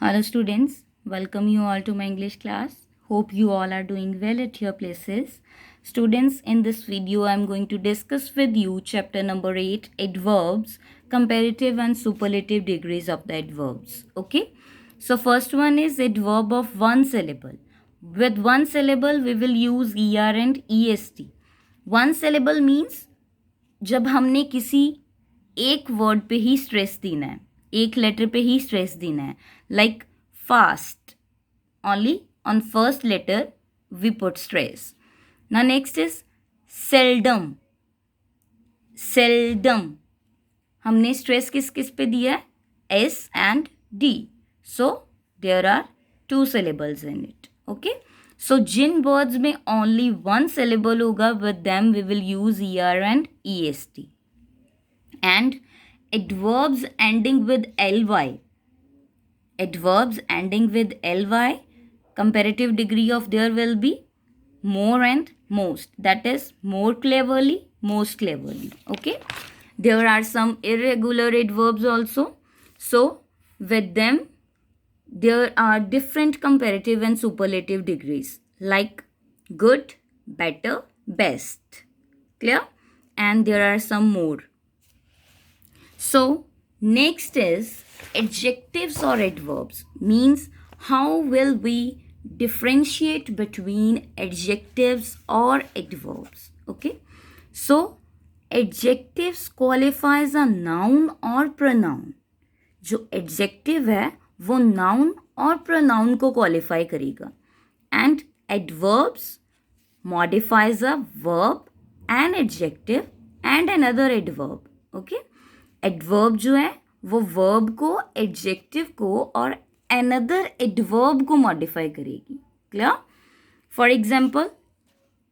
Hello students, welcome you all to my English class. Hope you all are doing well at your places. Students, in this video I am going to discuss with you chapter number 8, adverbs, comparative and superlative degrees of the adverbs. Okay? So first one is adverb of one syllable. With one syllable we will use er and est. One syllable means जब हमने किसी एक word पे ही stress देना है, एक letter पे ही stress देना है, like fast, only on first letter we put stress. ना नेक्स्ट इज सेल्डम. सेल्डम हमने स्ट्रेस किस किस पे दिया है? S and D. So there are two syllables in it. Okay, so जिन वर्ड्स में ओनली वन सिलेबल होगा with them we will use er and est. And adverbs ending with ly, adverbs ending with ly, comparative degree of there will be more and most, that is more cleverly, most cleverly. Okay, there are some irregular adverbs also, so with them there are different comparative and superlative degrees like good, better, best. Clear? And there are some more. So next is adjectives or adverbs, means how will we differentiate between adjectives or adverbs. Okay, so adjectives qualifies a noun or pronoun. जो adjective है वो noun और pronoun को qualify करेगा, and adverbs modifies a verb, an adjective and another adverb. Okay, adverb जो है वो verb को, एडजेक्टिव को और अनदर एडवर्ब को मॉडिफाई करेगी. Clear? For example,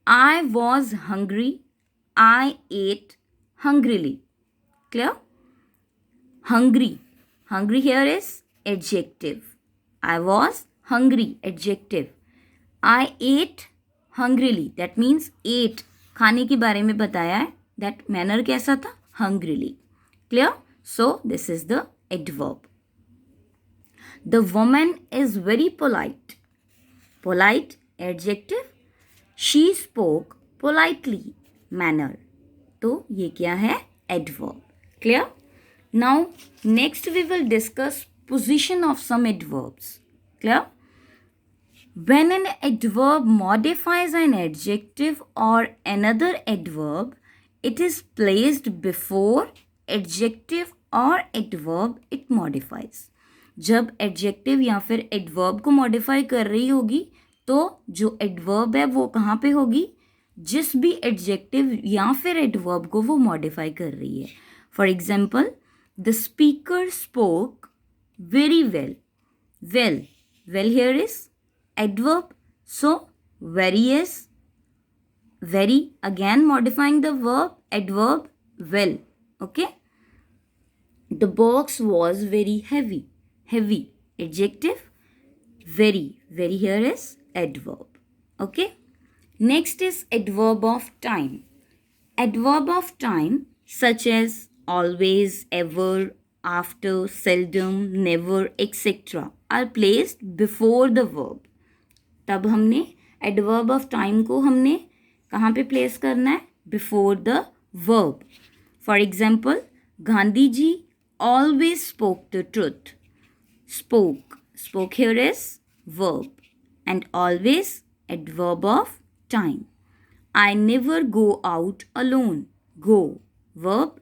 I was hungry, I ate hungrily. Clear? Hungry, hungry here is adjective. I was hungry adjective. I ate hungrily, that means ate, खाने के बारे में बताया है, दैट मैनर कैसा था? हंग्रीली. Clear? So this is the adverb. The woman is very polite. Polite adjective. She spoke politely. Manner. तो ये क्या है? Adverb. Clear? Now next we will discuss position of some adverbs. Clear? When an adverb modifies an adjective or another adverb, it is placed before adjective और adverb it modifies. जब adjective या फिर adverb को modify कर रही होगी तो जो एडवर्ब है वो कहाँ पे होगी? जिस भी एडजेक्टिव या फिर एडवर्ब को वो मॉडिफाई कर रही है. For example, the speaker spoke very well. Well, well here is adverb, so very is very, again modifying the verb, adverb well. Okay, the box was very heavy. Heavy adjective, very, very here is adverb. Okay, next is adverb of time. Adverb of time such as always, ever, after, seldom, never, etc. are placed before the verb. तब हमने adverb of time को हमने कहाँ पे place करना है? Before the verb. For example, Gandhi ji always spoke the truth. Spoke, spoke here is verb and always adverb of time. I never go out alone. Go verb,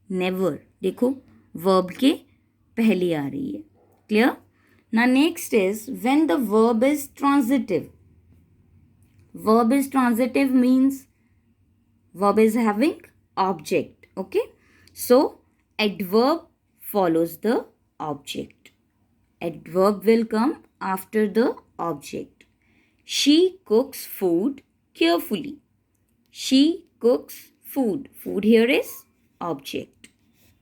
never देखो verb के पहले आ रही है. क्लियर? ना next is when the verb is transitive. Verb is transitive means verb is having object. Okay, so adverb follows the object. Adverb will come after the object. She cooks food carefully. She cooks food. Food here is object.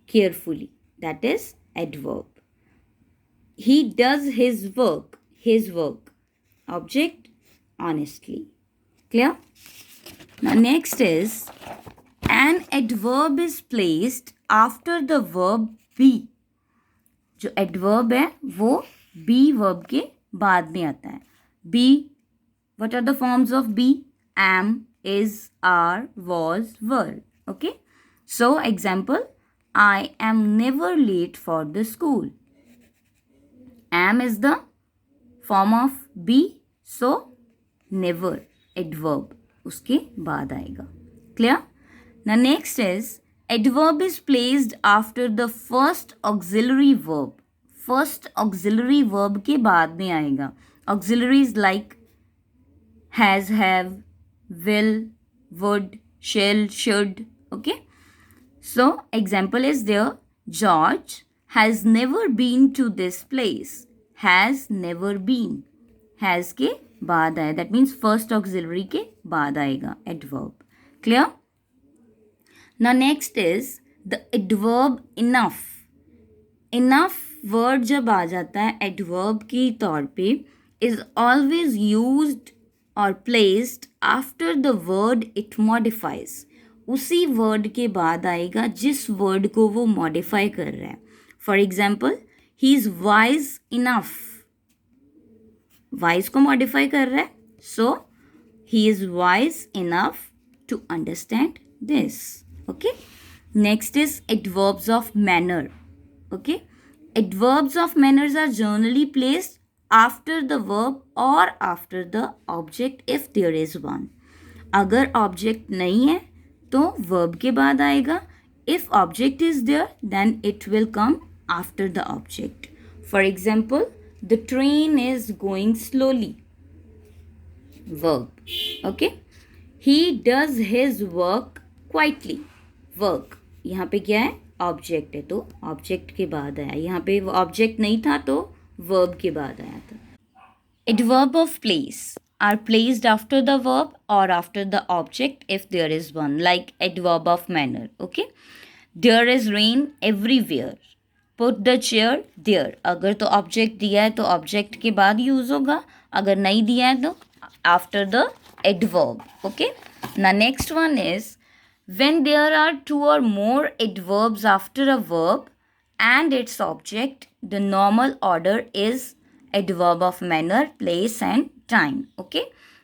Carefully, that is adverb. He does his work. His work, object, honestly. Clear? Now next is an adverb is placed after the verb be. जो adverb है वो B verb के बाद में आता है. B, what are the forms of be? Am, is, are, was, were. Okay. So example, I am never late for the school. Am is the form of be, so never adverb उसके बाद आएगा. Clear? Now next is adverb is placed after the first auxiliary verb. First auxiliary verb के बाद में आएगा. Auxiliaries like has, have, will, would, shall, should. Okay. So example is there. George has never been to this place. Has never been. Has के बाद आए. That means first auxiliary के बाद आएगा adverb. Clear? Now next is the adverb enough. Enough word जब आ जाता है adverb की तौर पे is always used or placed after the word it modifies. उसी वर्ड के बाद आएगा जिस वर्ड को वो मॉडिफाई कर रहा है. For example, he is wise enough. Wise को मॉडिफाई कर रहा है, so he is wise enough to understand this. Okay. Next is adverbs of manner. Okay. Adverbs of manners are generally placed after the verb or after the object if there is one. अगर object नहीं है तो verb के बाद आएगा. If object is there then it will come after the object. For example, the train is going slowly. Verb. Okay. He does his work quietly. Work. यहाँ पे क्या है? Object है, तो object के बाद आया. यहाँ पे object नहीं था तो verb के बाद आया था. Adverb of place are placed after the verb or after the object if there is one, like adverb of manner. Okay. There is rain everywhere. Put the chair there. अगर तो object दिया है तो object के बाद use होगा. अगर नहीं दिया है तो after the adverb. Okay. Now next one is when there are two or more adverbs after a verb and its object, the normal order is adverb of manner, place and time. Okay.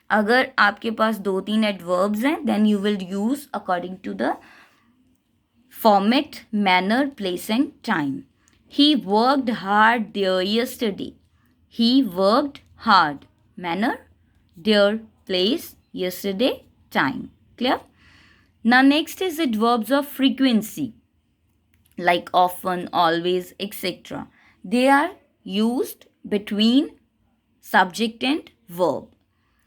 अगर आपके पास 2-3 adverbs हैं then you will use according to the format, manner, place and time. He worked hard there yesterday. He worked hard. Manner, there, place, yesterday, time. Clear? Now next is adverbs of frequency, like often, always, etc. They are used between subject and verb.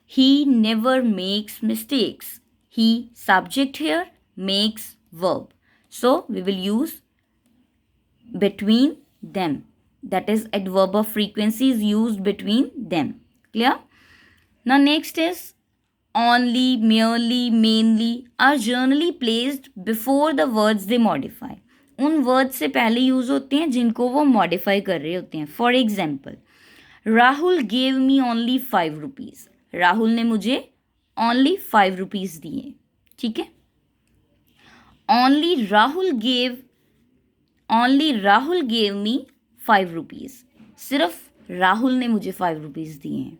He never makes mistakes. He, subject here, makes verb. So we will use between them. That is adverb of frequency is used between them. Clear? Now next is only, merely, mainly are generally placed before the words they modify. उन word से पहले use होते हैं जिनको वो modify कर रहे होते हैं. For example, Rahul gave me only 5 rupees. Rahul ने मुझे ओनली 5 रुपीज़ दिए. ठीक है. Only Rahul gave me 5 rupees. सिर्फ राहुल ने मुझे 5 रुपीज़ दिए हैं.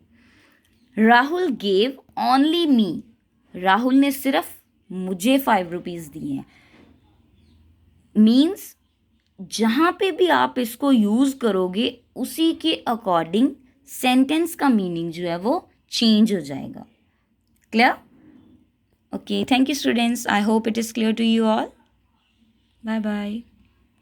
Rahul gave only me. Rahul ने सिर्फ मुझे 5 रुपीज़ दिए हैं. मीन्स जहाँ पे भी आप इसको यूज़ करोगे उसी के अकॉर्डिंग सेंटेंस का मीनिंग जो है वो चेंज हो जाएगा. Clear? Okay. Thank you students. I hope it is clear to you all. Bye bye.